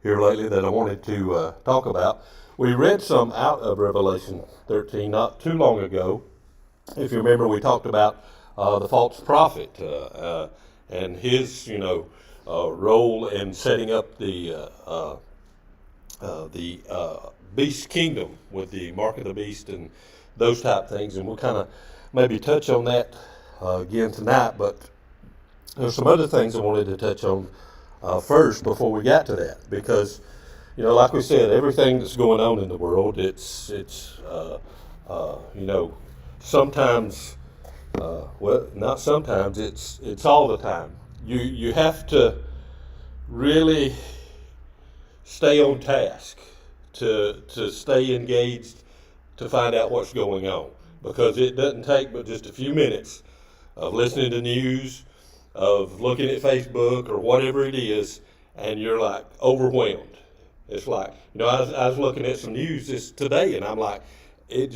here lately that I wanted to talk about. We read some out of Revelation 13 not too long ago. If you remember, we talked about the false prophet and his, role in setting up the beast kingdom with the mark of the beast and those type things, and we'll kind of maybe touch on that again tonight. But there's some other things I wanted to touch on first before we got to that, because like we said, everything that's going on in the world, it's sometimes, well, not sometimes, it's all the time. You have to really stay on task to stay engaged to find out what's going on, because it doesn't take but just a few minutes of listening to news, of looking at Facebook or whatever it is, and you're like overwhelmed. It's like, I was looking at some news just today, and I'm like, it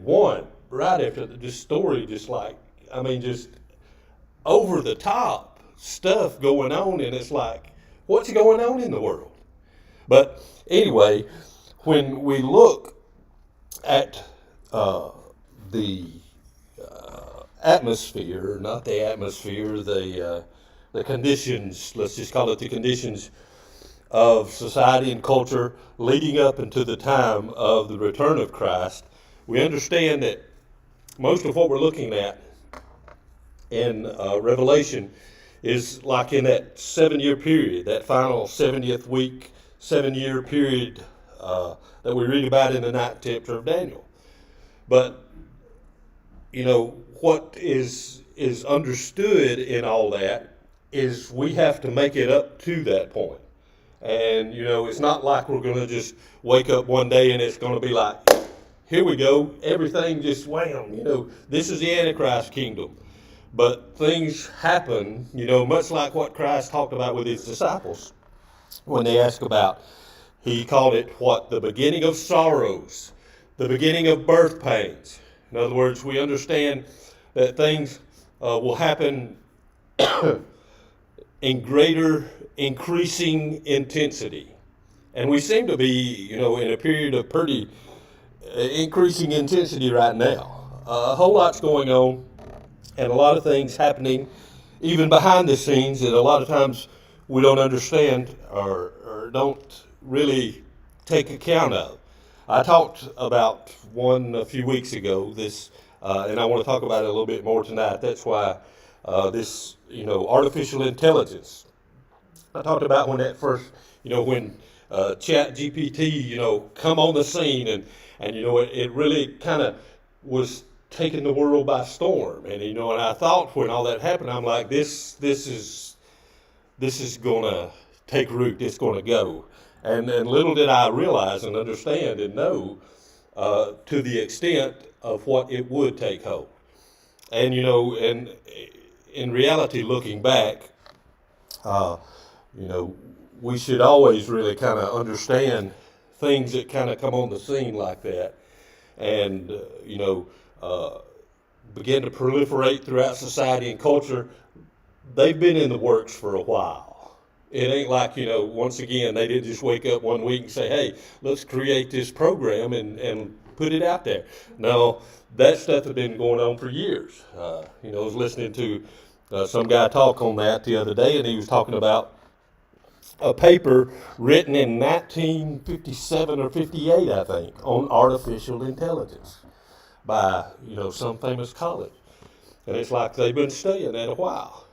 one right after this story, just over the top stuff going on, and it's like, what's going on in the world? But anyway, when we look at the atmosphere, not the atmosphere, the conditions, let's just call it the conditions of society and culture leading up into the time of the return of Christ, we understand that most of what we're looking at in Revelation is like in that 7-year period, that final 70th week, 7-year period that we read about in the 9th chapter of Daniel. But, what is understood in all that is we have to make it up to that point. And, it's not like we're going to just wake up one day and it's going to be like, here we go, everything just wham, this is the Antichrist kingdom. But things happen, much like what Christ talked about with his disciples when they asked about, he called it the beginning of sorrows, the beginning of birth pains. In other words, we understand that things will happen in greater, increasing intensity. And we seem to be, in a period of pretty increasing intensity right now. A whole lot's going on, and a lot of things happening, even behind the scenes, that a lot of times we don't understand or don't really take account of. I talked about one a few weeks ago, and I want to talk about it a little bit more tonight. That's why this, artificial intelligence. I talked about when that first, when Chat GPT, come on the scene, and it really kind of was taking the world by storm. And, and I thought when all that happened, I'm like, this is going to take root. It's going to go. And little did I realize and understand and know to the extent of what it would take hold. And, and in reality, looking back, we should always really kind of understand things that kind of come on the scene like that and, begin to proliferate throughout society and culture. They've been in the works for a while. It ain't like, once again, they didn't just wake up one week and say, hey, let's create this program and put it out there. No, that stuff had been going on for years. I was listening to some guy talk on that the other day, and he was talking about a paper written in 1957 or 58, I think, on artificial intelligence by, some famous college. And it's like they've been studying that a while.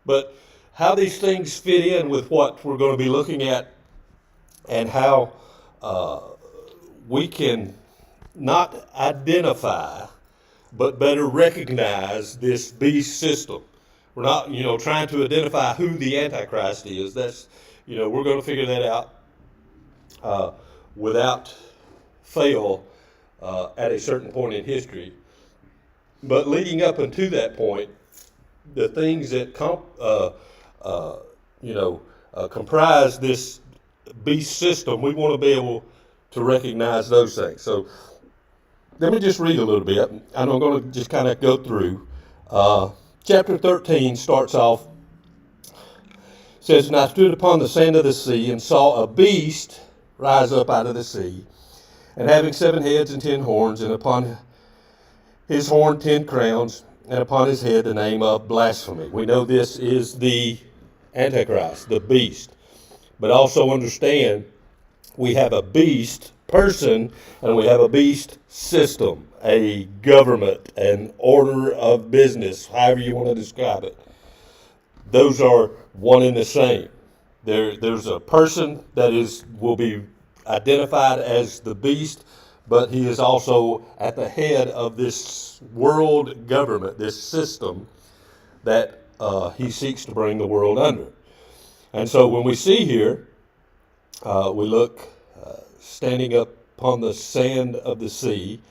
But how these things fit in with what we're going to be looking at and how we can not identify but better recognize this beast system. We're not, trying to identify who the Antichrist is. That's, we're going to figure that out without fail at a certain point in history. But leading up until that point, the things that comprise this beast system, we want to be able to recognize those things. So let me just read a little bit, and I'm going to just kind of go through. Chapter 13 starts off It says, "And I stood upon the sand of the sea, and saw a beast rise up out of the sea, and having 7 heads and 10 horns, and upon his horn 10 crowns, and upon his head the name of blasphemy." We know this is the Antichrist, the beast. But also understand, we have a beast person, and we have a beast system, a government, an order of business, however you want to describe it. Those are one and the same. There's a person that will be identified as the beast, but he is also at the head of this world government, this system that he seeks to bring the world under. And so when we see here, we look standing up upon the sand of the sea.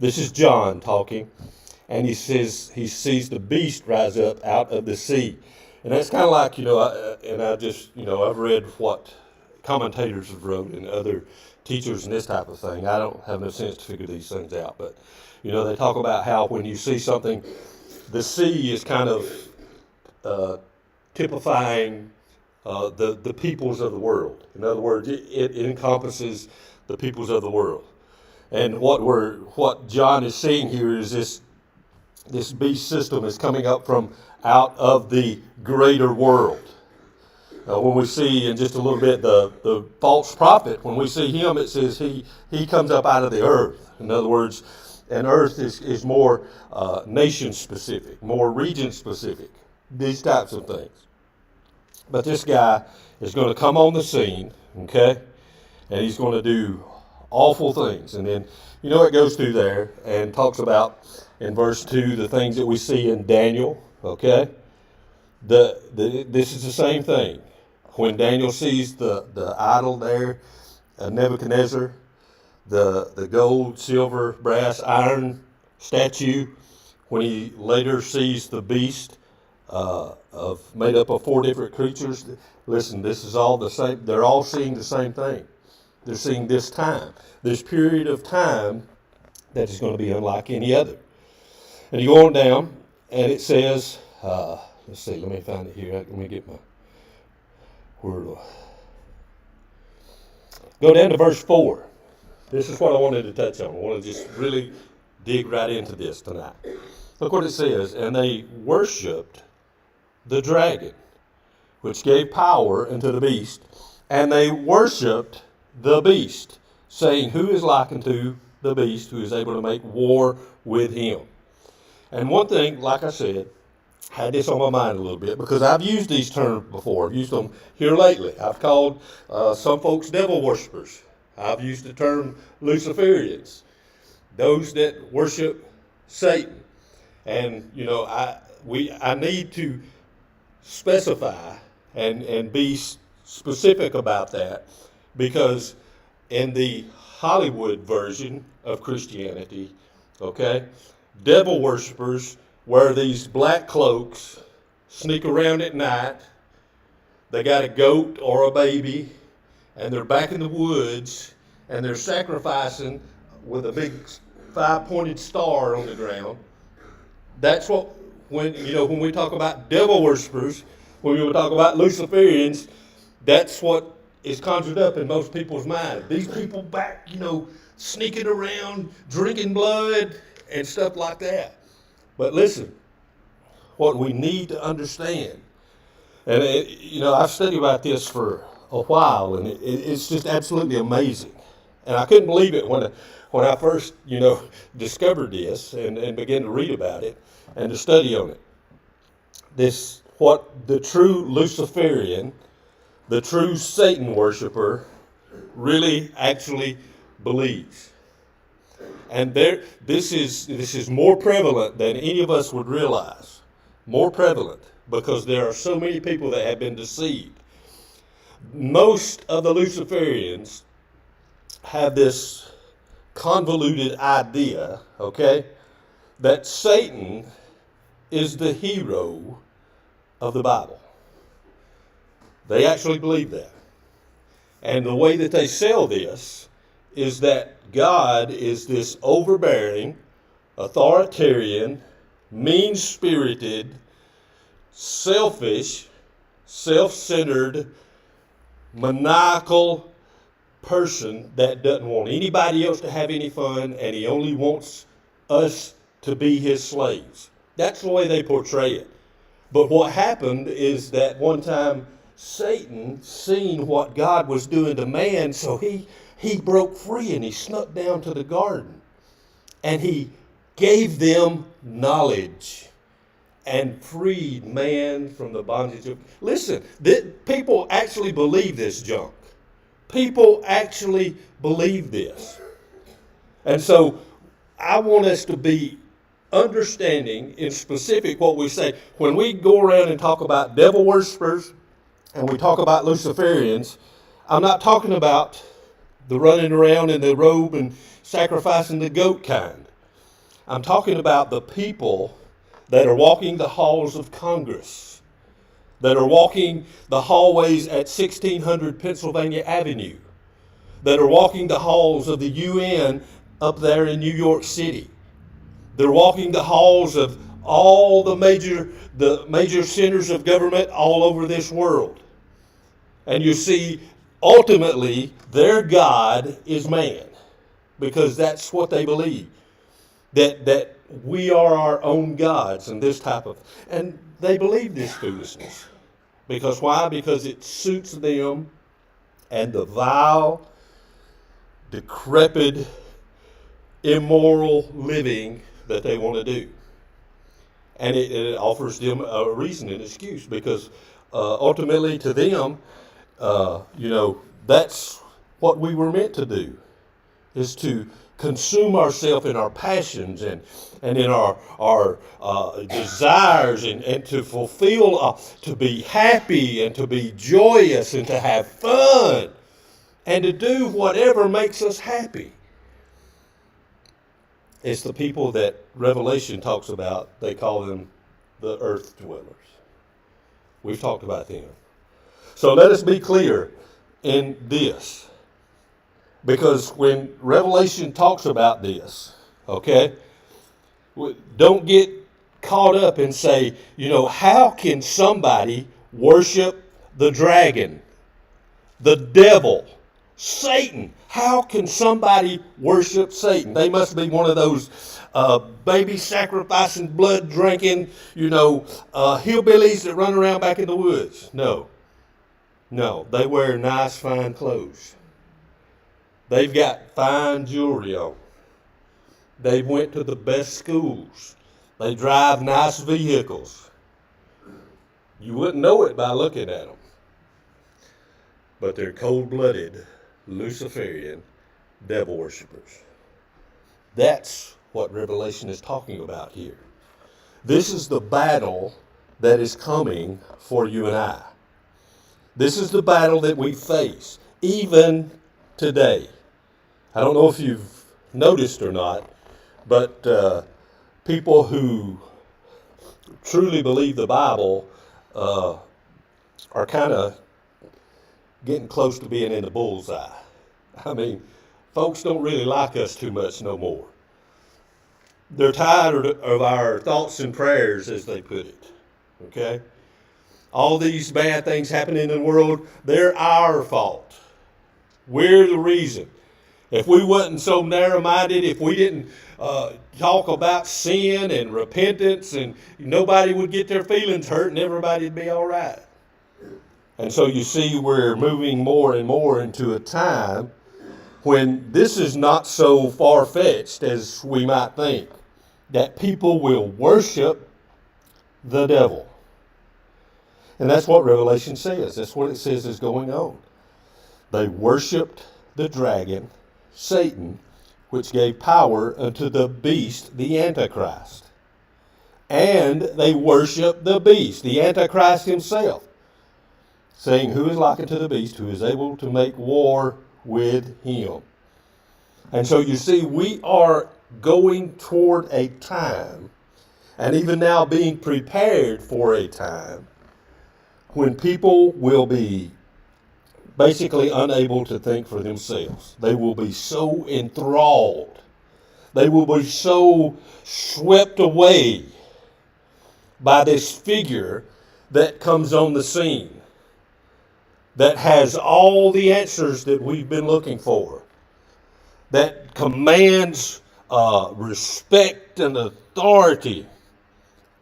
This is John talking, and he says he sees the beast rise up out of the sea. And that's kind of like, I've read what commentators have wrote and other teachers and this type of thing. I don't have no sense to figure these things out, but, they talk about how when you see something, the sea is kind of typifying the peoples of the world. In other words, it encompasses the peoples of the world. And what John is seeing here is this beast system is coming up from out of the greater world. When we see in just a little bit the false prophet, when we see him, it says he comes up out of the earth. In other words, and earth is more nation specific, more region specific, these types of things. But this guy is going to come on the scene, okay, and he's going to do awful things. And then, it goes through there and talks about, in verse 2, the things that we see in Daniel, okay. This is the same thing. When Daniel sees the idol there, Nebuchadnezzar, the gold, silver, brass, iron statue, when he later sees the beast made up of 4 different creatures, listen, this is all the same. They're all seeing the same thing. They're seeing this period of time that is going to be unlike any other. And you go on down, and it says, let's see, let me find it here. Let me get my word. Go down to verse 4. This is what I wanted to touch on. I want to just really dig right into this tonight. Look what it says. "And they worshipped the dragon, which gave power unto the beast, and they worshipped the beast, saying, Who is like unto the beast, who is able to make war with him?" And one thing, like I said, had this on my mind a little bit, because I've used these terms before. I've used them here lately. I've called some folks devil worshipers. I've used the term Luciferians, those that worship Satan. And, I need to specify and be specific about that, because in the Hollywood version of Christianity, okay, devil worshipers wear these black cloaks, sneak around at night, they got a goat or a baby, and they're back in the woods, and they're sacrificing with a big 5-pointed star on the ground. That's what, when we talk about devil worshipers, when we talk about Luciferians, that's what is conjured up in most people's mind. These people back, sneaking around, drinking blood, and stuff like that. But listen, what we need to understand, and I've studied about this for a while, and it's just absolutely amazing. And I couldn't believe it when I first, discovered this and began to read about it and to study on it. What the true Luciferian, the true Satan worshiper, really actually believes. And this is more prevalent than any of us would realize. More prevalent, because there are so many people that have been deceived. Most of the Luciferians have this convoluted idea, okay, that Satan is the hero of the Bible. They actually believe that. And the way that they sell this is that God is this overbearing, authoritarian, mean-spirited, selfish, self-centered, maniacal person that doesn't want anybody else to have any fun, and he only wants us to be his slaves. That's the way they portray it. But what happened is that one time Satan seen what God was doing to man, so he broke free and he snuck down to the garden. And he gave them knowledge and freed man from the bondage of... Listen, people actually believe this junk. People actually believe this. And so I want us to be understanding in specific what we say. When we go around and talk about devil worshippers and we talk about Luciferians, I'm not talking about the running around in the robe and sacrificing the goat kind. I'm talking about the people that are walking the halls of Congress, that are walking the hallways at 1600 Pennsylvania Avenue, that are walking the halls of the UN up there in New York City. They're walking the halls of all the major centers of government all over this world. And you see, ultimately, their God is man, because that's what they believe, that we are our own gods and this type of... And they believe this foolishness. Because why? Because it suits them and the vile, decrepit, immoral living that they want to do. And it offers them a reason, an excuse, because ultimately to them, that's what we were meant to do, is to consume ourselves in our passions and in our desires and to fulfill, to be happy and to be joyous and to have fun and to do whatever makes us happy. It's the people that Revelation talks about. They call them the earth dwellers. We've talked about them. So let us be clear in this. Because when Revelation talks about this, okay, don't get caught up and say, how can somebody worship the dragon, the devil, Satan? How can somebody worship Satan? They must be one of those baby sacrificing, blood drinking, hillbillies that run around back in the woods. No, they wear nice, fine clothes. They've got fine jewelry on. They went to the best schools. They drive nice vehicles. You wouldn't know it by looking at them. But they're cold-blooded, Luciferian devil worshippers. That's what Revelation is talking about here. This is the battle that is coming for you and I. This is the battle that we face, even today. I don't know if you've noticed or not, but people who truly believe the Bible are kind of getting close to being in the bullseye. I mean, folks don't really like us too much no more. They're tired of our thoughts and prayers, as they put it. Okay? All these bad things happening in the world, they're our fault. We're the reason. If we wasn't so narrow-minded, if we didn't talk about sin and repentance, and nobody would get their feelings hurt and everybody'd be all right. And so you see, we're moving more and more into a time when this is not so far-fetched as we might think, that people will worship the devil. And that's what Revelation says. That's what it says is going on. They worshiped the dragon, Satan, which gave power unto the beast, the Antichrist. And they worshiped the beast, the Antichrist himself, saying, who is like unto the beast, who is able to make war with him. And so you see, we are going toward a time, and even now being prepared for a time, when people will be basically unable to think for themselves. They will be so enthralled. They will be so swept away by this figure that comes on the scene. that has all the answers that we've been looking for, that commands respect and authority,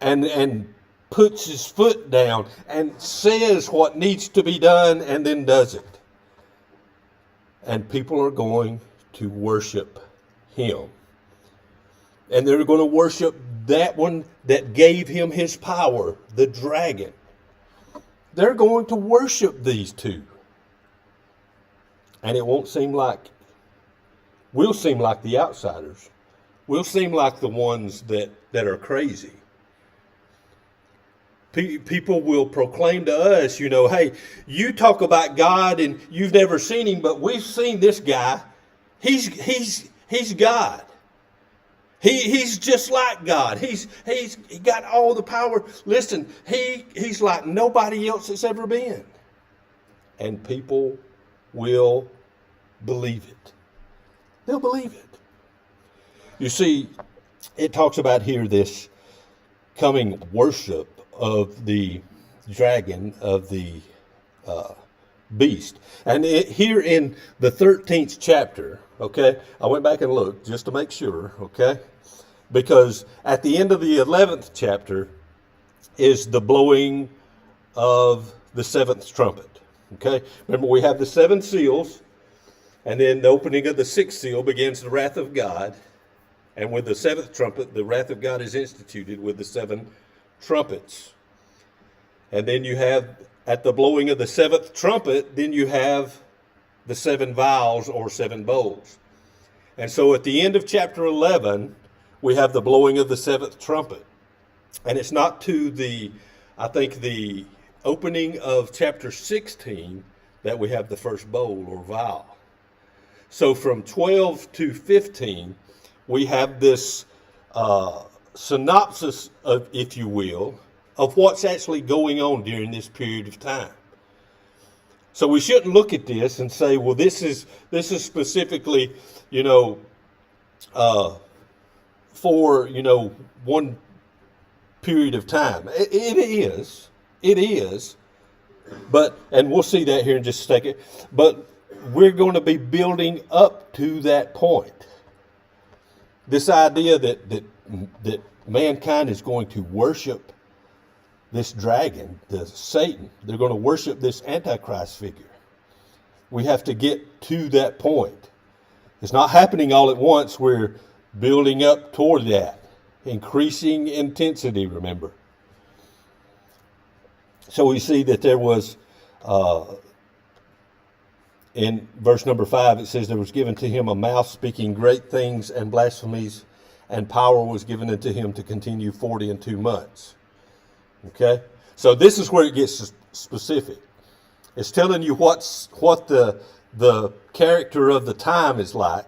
and puts his foot down and says what needs to be done and then does it. And people are going to worship him. And they're going to worship that one that gave him his power, the dragon. They're going to worship these two. And it won't seem like, we'll seem like the outsiders. We'll seem like the ones that are crazy. People will proclaim to us, hey, you talk about God and you've never seen him, but we've seen this guy. He's God. He's just like God. He got all the power. Listen, he's like nobody else that's ever been. And people will believe it. They'll believe it. You see, it talks about here this coming worship of the dragon, of the beast. And here in the 13th chapter, okay, I went back and looked just to make sure, okay, because at the end of the 11th chapter is the blowing of the 7th trumpet, okay. Remember, we have the 7 seals, and then the opening of the 6th seal begins the wrath of God. And with the 7th trumpet, the wrath of God is instituted with the 7 trumpets. And then you have, at the blowing of the 7th trumpet, then you have the 7 vials or 7 bowls. And so at the end of chapter 11, we have the blowing of the 7th trumpet. And it's not to the opening of chapter 16 that we have the first bowl or vial. So from 12 to 15, we have this synopsis of, if you will, of what's actually going on during this period of time. So we shouldn't look at this and say, well, this is specifically, for, one period of time. It is. But, and we'll see that here in just a second, but we're going to be building up to that point. This idea that mankind is going to worship this dragon, the Satan. They're going to worship this Antichrist figure. We have to get to that point. It's not happening all at once. We're building up toward that. Increasing intensity, remember. So we see that there was, in verse number 5, it says, there was given to him a mouth speaking great things and blasphemies, and power was given unto him to continue 42 months. Okay? So this is where it gets specific. It's telling you what the character of the time is like,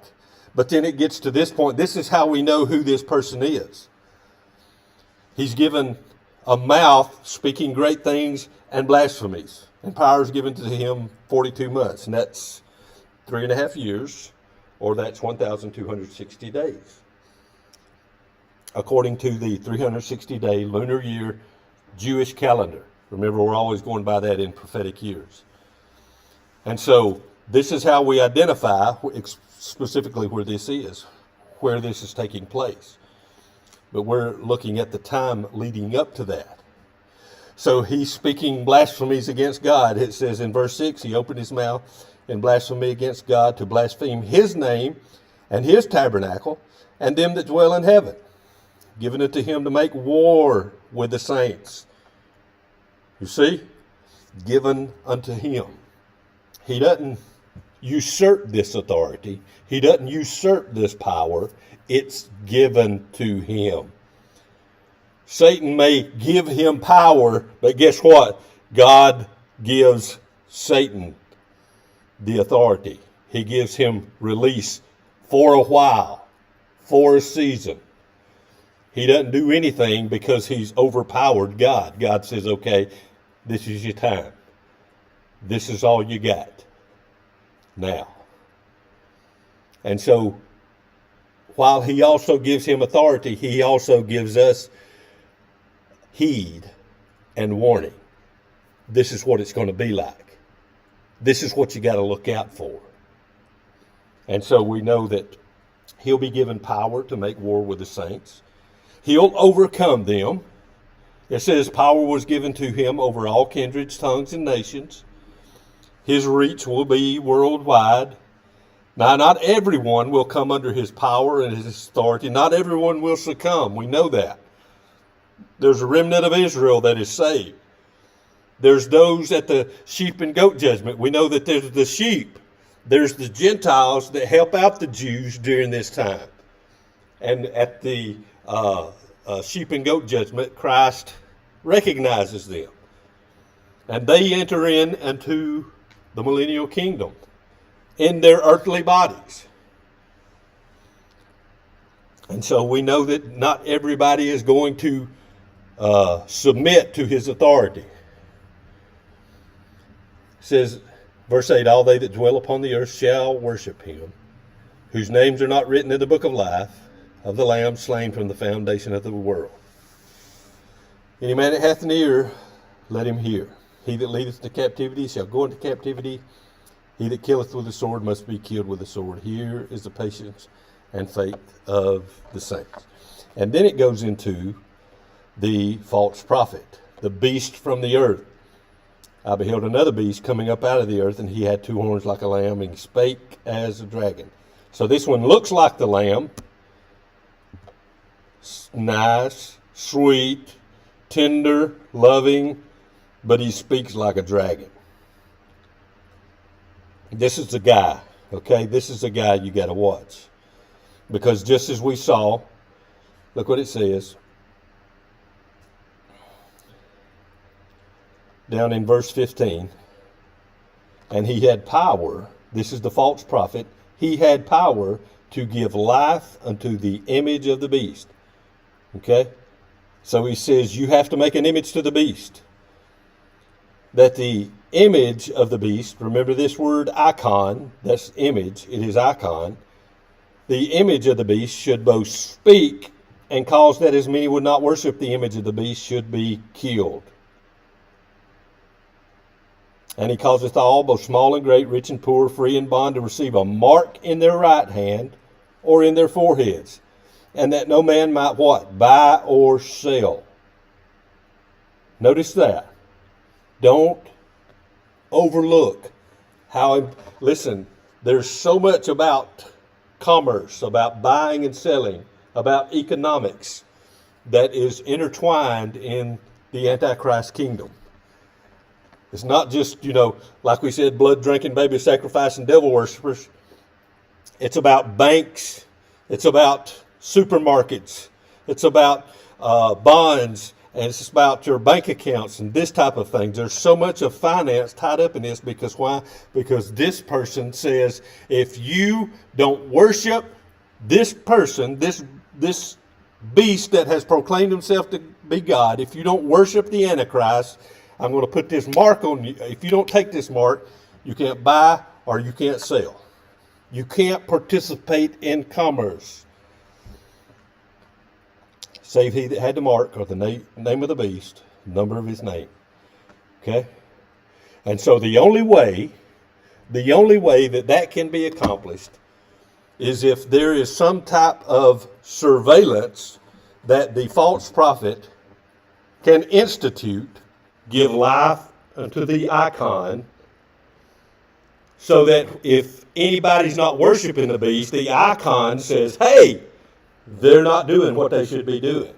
but then it gets to this point. This is how we know who this person is. He's given a mouth speaking great things and blasphemies. And power is given to him 42 months. And that's 3.5 years, or that's 1,260 days. According to the 360-day lunar year Jewish calendar. Remember, we're always going by that in prophetic years. And so this is how we identify specifically where this is taking place. But we're looking at the time leading up to that. So he's speaking blasphemies against God. It says in verse 6, he opened his mouth in blasphemy against God to blaspheme his name and his tabernacle and them that dwell in heaven, given it to him to make war with the saints. You see, given unto him. He doesn't usurp this authority. He doesn't usurp this power. It's given to him. Satan may give him power, but guess what? God gives Satan the authority. He gives him release for a while, for a season. He doesn't do anything because he's overpowered God. God says, okay, this is your time. This is all you got now. And so, while he also gives him authority, he also gives us heed and warning. This is what it's going to be like. this is what you got to look out for. And so we know that he'll be given power to make war with the saints. He'll overcome them. It says power was given to him over all kindreds, tongues, and nations. His reach will be worldwide. Now, not everyone will come under his power and his authority. Not everyone will succumb. We know that. There's a remnant of Israel that is saved. There's those at the sheep and goat judgment. We know that there's the sheep. There's the Gentiles that help out the Jews during this time. And at the sheep and goat judgment, Christ recognizes them. And they enter into the millennial kingdom in their earthly bodies. And so we know that not everybody is going to submit to his authority. It says, verse 8, all they that dwell upon the earth shall worship him, whose names are not written in the book of life of the Lamb slain from the foundation of the world. Any man that hath an ear, let him hear. He that leadeth to captivity shall go into captivity. He that killeth with the sword must be killed with the sword. Here is the patience and faith of the saints. And then it goes into the false prophet, the beast from the earth. I beheld another beast coming up out of the earth, and he had two horns like a lamb, and he spake as a dragon. So this one looks like the lamb. Nice, sweet, tender, loving, but he speaks like a dragon. This is the guy, okay? This is the guy you got to watch. Because just as we saw, look what it says. Down in verse 15. And he had power, this is the false prophet, he had power to give life unto the image of the beast. Okay? So he says you have to make an image to the beast. That the image of the beast, remember this word icon, that's image, it is icon. The image of the beast should both speak and cause that as many would not worship the image of the beast should be killed. And he causeth all, both small and great, rich and poor, free and bond, to receive a mark in their right hand or in their foreheads. And that no man might what? Buy or sell. Notice that. Don't overlook how, listen, there's so much about commerce, about buying and selling, about economics that is intertwined in the Antichrist kingdom. It's not just, like we said, blood drinking, baby sacrificing, devil worshippers. It's about banks. It's about supermarkets. It's about bonds. And it's about your bank accounts and this type of thing. There's so much of finance tied up in this because why? Because this person says, if you don't worship this person, this beast that has proclaimed himself to be God, if you don't worship the Antichrist, I'm going to put this mark on you. If you don't take this mark, you can't buy or you can't sell. You can't participate in commerce. Save he that had the mark, or the name of the beast, number of his name. Okay? And so the only way that can be accomplished is if there is some type of surveillance that the false prophet can institute, give life unto the icon, so that if anybody's not worshiping the beast, the icon says, hey, they're not doing what they should be doing.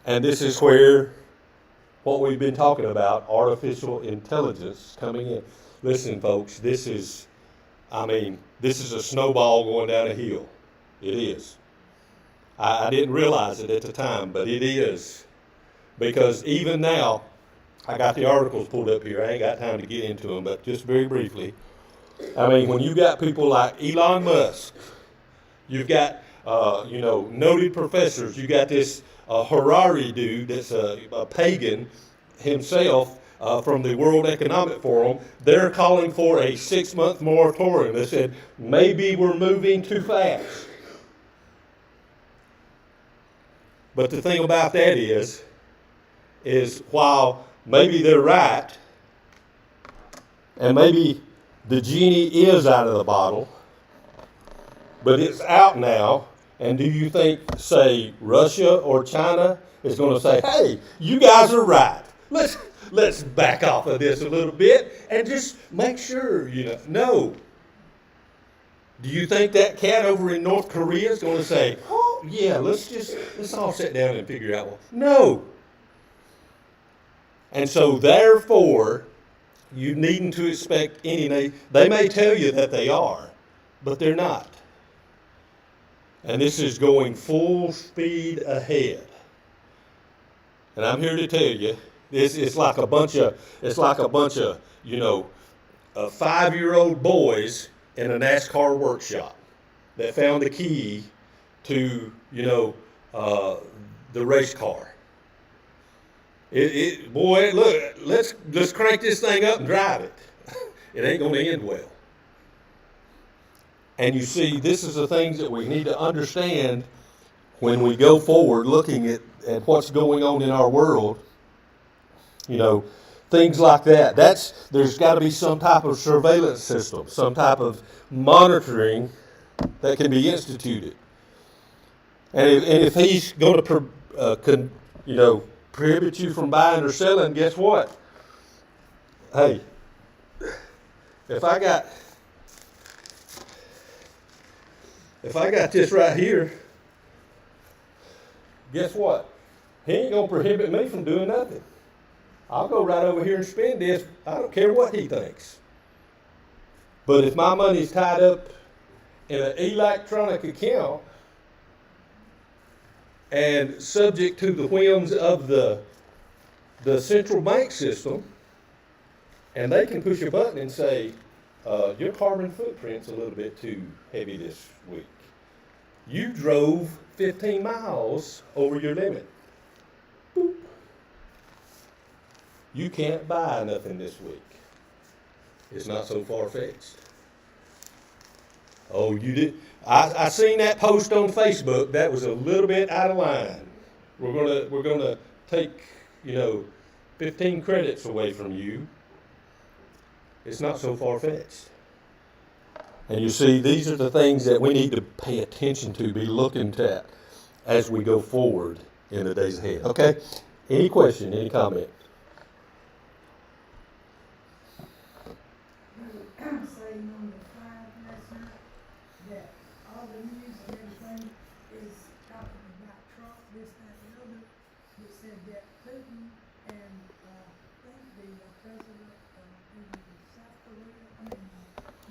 And this is where what we've been talking about, artificial intelligence coming in. Listen, folks, this is a snowball going down a hill. It is. I didn't realize it at the time, but it is. Because even now, I got the articles pulled up here. I ain't got time to get into them, but just very briefly. When you got people like Elon Musk, you've got, noted professors. You got this Harari dude that's a pagan himself from the World Economic Forum. They're calling for a 6-month moratorium. They said, maybe we're moving too fast. But the thing about that is while maybe they're right, And maybe the genie is out of the bottle, but it's out now. And do you think, say, Russia or China is going to say, "Hey, you guys are right. Let's back off of this a little bit and just make sure, No. Do you think that cat over in North Korea is going to say, "Oh, yeah, let's all sit down and figure out what?" No. And so, therefore, you needn't to expect any. They may tell you that they are, but they're not. And this is going full speed ahead. And I'm here to tell you, it's like a bunch of 5-year-old boys in a NASCAR workshop that found the key to the race car. Boy, look, let's crank this thing up and drive it. It ain't going to end well. And you see, this is the things that we need to understand when we go forward looking at what's going on in our world. Things like that. There's got to be some type of surveillance system, some type of monitoring that can be instituted. And if he's going to, prohibit you from buying or selling, guess what? Hey, if I got this right here, guess what? He ain't going to prohibit me from doing nothing. I'll go right over here and spend this. I don't care what he thinks. But if my money's tied up in an electronic account and subject to the whims of the central bank system, and they can push a button and say, your carbon footprint's a little bit too heavy this week. You drove 15 miles over your limit. Boop. You can't buy nothing this week. It's not so far-fetched. Oh, you did? I seen that post on Facebook. That was a little bit out of line. We're gonna take 15 credits away from you. It's not so far-fetched. And you see, these are the things that we need to pay attention to, be looking at as we go forward in the days ahead. Okay? Any question, any comment? Saying on the 5 last night that all the news and everything is talking about Trump, this, that, and the other. It said that Putin and I think the president of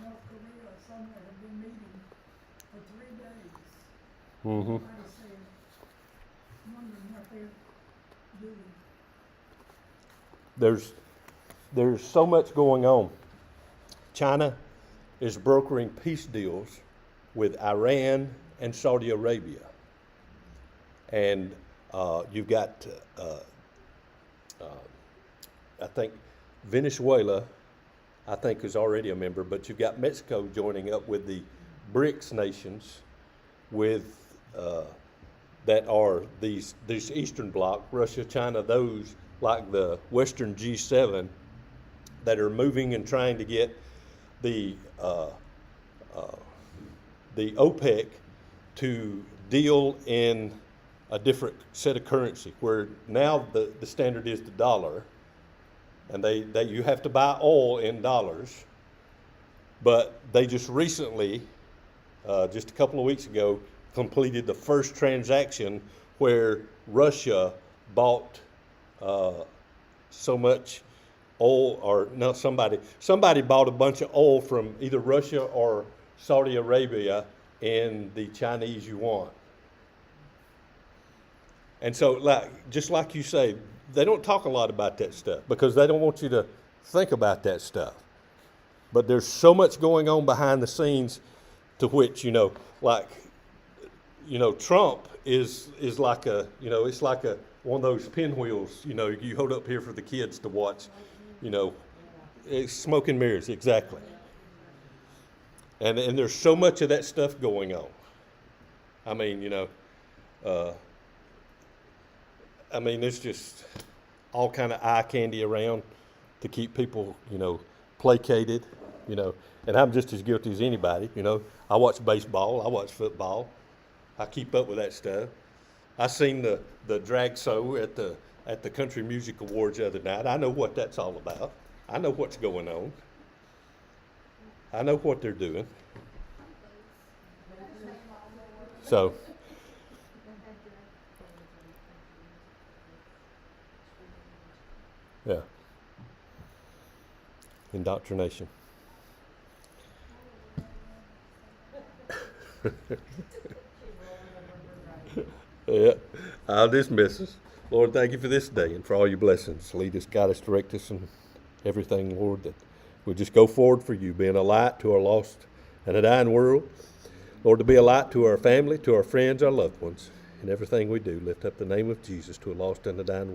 North Korea or somewhere have been meeting for 3 days. Mm-hmm. Like I said, wondering what they're doing. There's so much going on. China is brokering peace deals with Iran and Saudi Arabia. And you've got, I think, Venezuela, I think, is already a member, but you've got Mexico joining up with the BRICS nations with that are these Eastern Bloc, Russia, China, those like the Western G7 that are moving and trying to get the OPEC to deal in a different set of currency, where now the standard is the dollar, and you have to buy oil in dollars. But they just recently, just a couple of weeks ago, completed the first transaction where Russia bought so much oil, or no, somebody bought a bunch of oil from either Russia or Saudi Arabia in the Chinese yuan. And so, just like you say, they don't talk a lot about that stuff because they don't want you to think about that stuff. But there's so much going on behind the scenes to which, Trump is like it's like one of those pinwheels, you hold up here for the kids to watch, it's smoke and mirrors, exactly. And there's so much of that stuff going on. There's just all kind of eye candy around to keep people, placated, you know, and I'm just as guilty as anybody, you know. I watch baseball, I watch football, I keep up with that stuff. I seen the drag show at the Country Music Awards the other night. I know what that's all about. I know what's going on. I know what they're doing. So, yeah. Indoctrination. Yeah, I'll dismiss us. Lord, thank you for this day and for all your blessings. Lead us, guide us, direct us, and everything, Lord, that we'll just go forward for you, being a light to our lost and a dying world. Lord, to be a light to our family, to our friends, our loved ones. In everything we do, lift up the name of Jesus to a lost and a dying world.